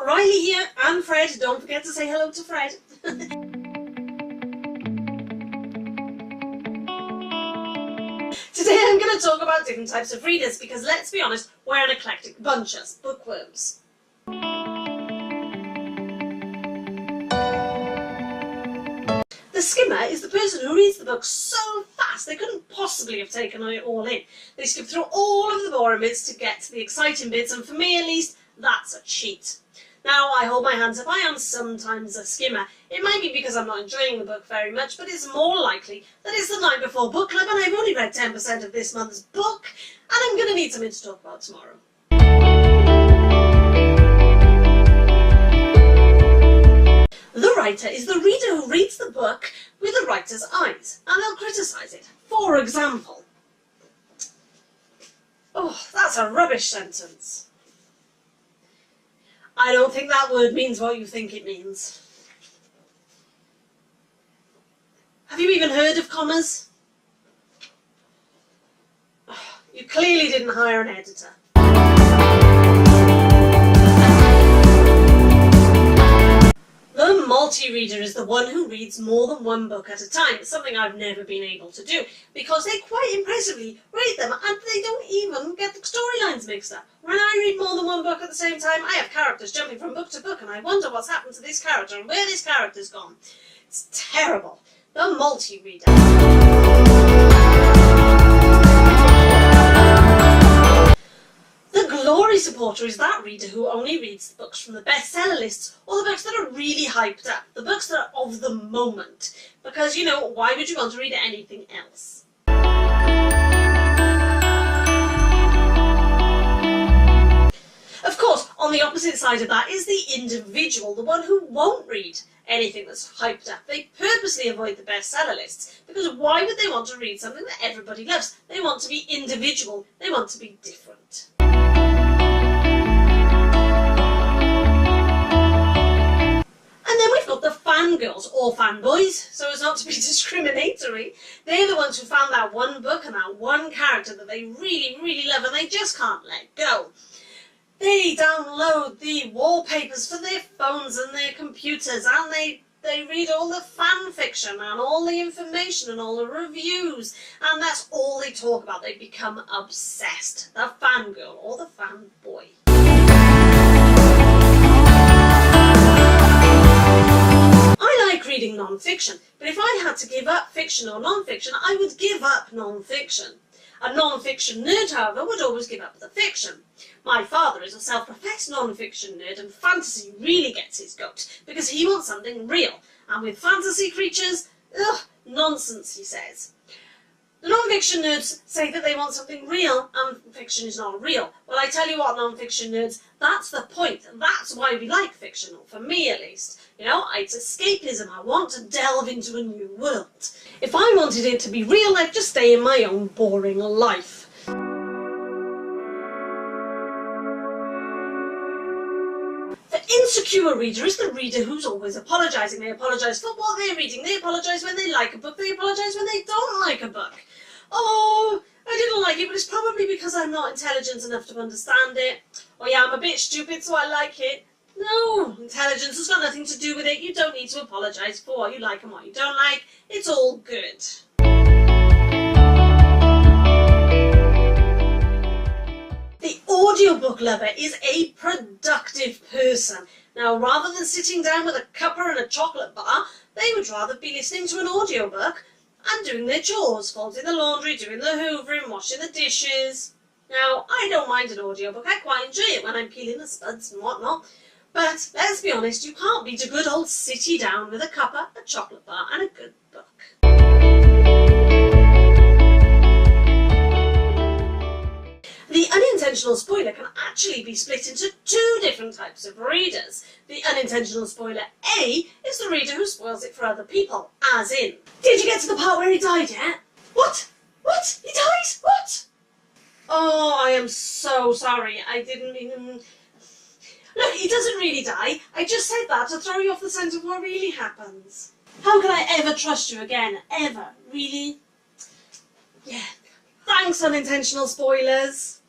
Riley here, and Fred. Don't forget to say hello to Fred. Today I'm going to talk about different types of readers because, let's be honest, we're an eclectic bunch, us bookworms. The skimmer is the person who reads the book so fast they couldn't possibly have taken it all in. They skip through all of the boring bits to get to the exciting bits, and for me at least, that's a cheat. Now, I hold my hands up, I am sometimes a skimmer. It might be because I'm not enjoying the book very much, but it's more likely that it's the night before book club and I've only read 10% of this month's book, and I'm going to need something to talk about tomorrow. The writer is the reader who reads the book with the writer's eyes, and they'll criticise it. For example, oh, that's a rubbish sentence. I don't think that word means what you think it means. Have you even heard of commas? Oh, you clearly didn't hire an editor. The multi-reader is the one who reads more than one book at a time. It's something I've never been able to do because they quite impressively read them and they don't even get the storylines mixed up. When I read more than one book at the same time, I have characters jumping from book to book and I wonder what's happened to this character and where this character's gone. It's terrible. The multi-reader. The glory supporter is that reader who only reads the books from the bestseller lists or the books that are really hyped up, the books that are of the moment. Because, you know, why would you want to read anything else? Of course, on the opposite side of that is the individual, the one who won't read anything that's hyped up. They purposely avoid the bestseller lists because why would they want to read something that everybody loves? They want to be individual, they want to be different. And then we've got the fangirls, or fanboys, so as not to be discriminatory. They're the ones who found that one book and that one character that they really, really love and they just can't let go. They download the wallpapers for their phones and their computers, and they read all the fan fiction and all the information and all the reviews, and that's all they talk about. They become obsessed. The fangirl or the fanboy. I like reading non-fiction, but if I had to give up fiction or non-fiction, I would give up non-fiction. A non-fiction nerd, however, would always give up the fiction. My father is a self-professed non-fiction nerd, and fantasy really gets his goat, because he wants something real. And with fantasy creatures, ugh, nonsense, he says. The non-fiction nerds say that they want something real, and fiction is not real. Well, I tell you what, non-fiction nerds, that's the point. That's why we like fiction, or for me at least. You know, it's escapism. I want to delve into a new world. If I wanted it to be real, I'd just stay in my own boring life. The insecure reader is the reader who's always apologising. They apologise for what they're reading. They apologise when they like a book. They apologise when they don't like a book. Oh, I didn't like it, but it's probably because I'm not intelligent enough to understand it. Or yeah, I'm a bit stupid, so I like it. No, intelligence has got nothing to do with it. You don't need to apologise for what you like and what you don't like. It's all good. The audiobook lover is a productive person. Now, rather than sitting down with a cuppa and a chocolate bar, they would rather be listening to an audiobook and doing their chores, folding the laundry, doing the hoovering, washing the dishes. Now, I don't mind an audiobook. I quite enjoy it when I'm peeling the spuds and whatnot. But let's be honest, you can't beat a good old city down with a cuppa, a chocolate bar and a good book. The unintentional spoiler can actually be split into two different types of readers. The unintentional spoiler A is the reader who spoils it for other people, as in, did you get to the part where he died yet? What? What? He dies? What? Oh, I am so sorry. I didn't mean... Look, he doesn't really die. I just said that to throw you off the scent of what really happens. How can I ever trust you again? Ever? Really? Yeah. Thanks, unintentional spoilers.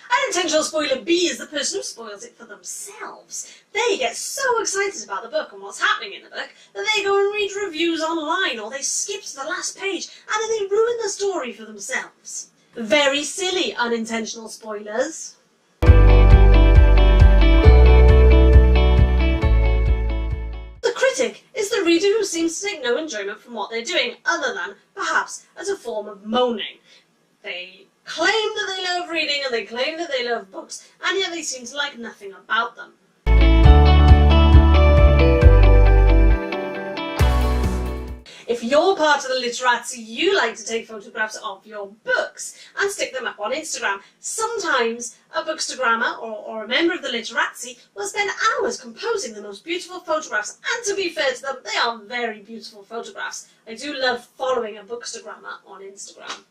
I Unintentional spoiler B is the person who spoils it for themselves. They get so excited about the book and what's happening in the book that they go and read reviews online, or they skip to the last page and then they ruin the story for themselves. Very silly unintentional spoilers. The critic is the reader who seems to take no enjoyment from what they're doing, other than, perhaps, as a form of moaning. They claim that they love reading and they claim that they love books, and yet they seem to like nothing about them. If you're part of the literati, you like to take photographs of your books and stick them up on Instagram. Sometimes a bookstagrammer or a member of the literati will spend hours composing the most beautiful photographs, and to be fair to them, they are very beautiful photographs. I do love following a bookstagrammer on Instagram.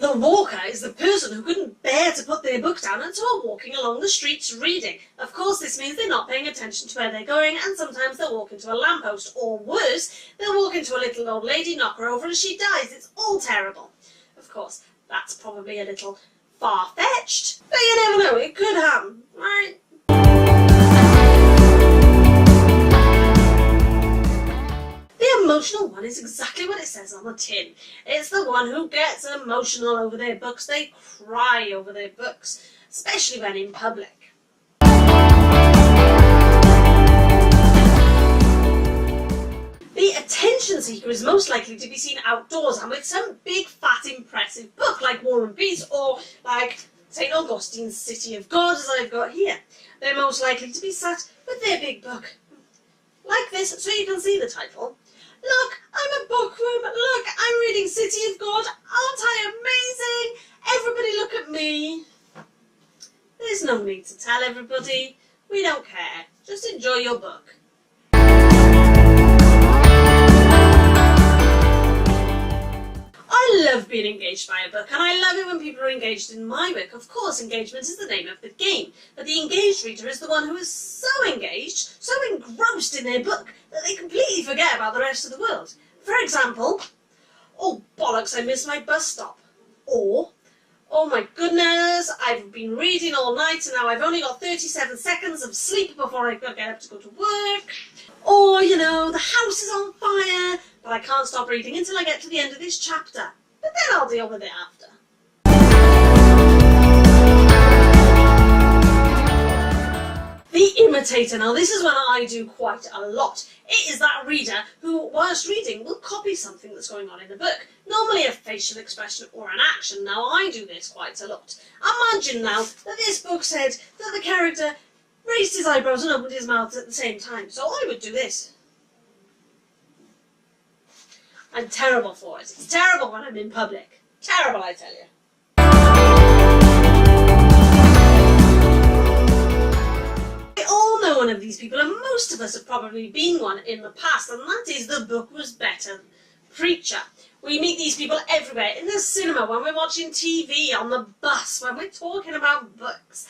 The walker is the person who couldn't bear to put their book down and so are walking along the streets reading. Of course, this means they're not paying attention to where they're going, and sometimes they'll walk into a lamppost, or worse, they'll walk into a little old lady, knock her over and she dies. It's all terrible. Of course, that's probably a little far-fetched, but you never know, it could happen, right? The emotional one is exactly what it says on the tin. It's the one who gets emotional over their books. They cry over their books, especially when in public. The attention seeker is most likely to be seen outdoors and with some big, fat, impressive book like War and Peace, or like St. Augustine's City of God, as I've got here. They're most likely to be sat with their big book like this, so you can see the title. Look, I'm a bookworm. Look, I'm reading City of God. Aren't I amazing? Everybody look at me. There's no need to tell everybody. We don't care. Just enjoy your book. I love being engaged by a book, and I love it when people are engaged in my work. Of course, engagement is the name of the game, but the engaged reader is the one who is so engaged, so engrossed in their book, that they completely forget about the rest of the world. For example, oh bollocks, I missed my bus stop. Or, oh my goodness, I've been reading all night and now I've only got 37 seconds of sleep before I've got to get up to go to work. Or, you know, the house is on fire, but I can't stop reading until I get to the end of this chapter. But then I'll deal with it after. The imitator. Now this is one I do quite a lot. It is that reader who, whilst reading, will copy something that's going on in the book. Normally a facial expression or an action. Now I do this quite a lot. Imagine now that this book said that the character raised his eyebrows and opened his mouth at the same time. So I would do this. I'm terrible for it. It's terrible when I'm in public. Terrible, I tell you. We all know one of these people, and most of us have probably been one in the past, and that is the book was better preacher. We meet these people everywhere, in the cinema, when we're watching TV, on the bus, when we're talking about books,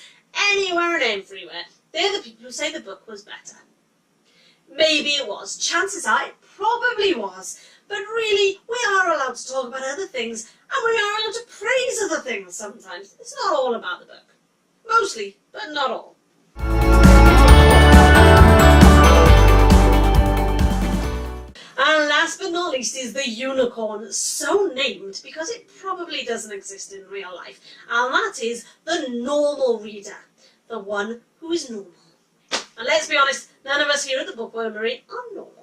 anywhere and everywhere. They're the people who say the book was better. Maybe it was. Chances are it probably was. But really, we are allowed to talk about other things, and we are allowed to praise other things sometimes. It's not all about the book. Mostly, but not all. And last but not least is the unicorn, so named because it probably doesn't exist in real life. And that is the normal reader, the one who is normal. And let's be honest, none of us here at the Bookwormery are normal.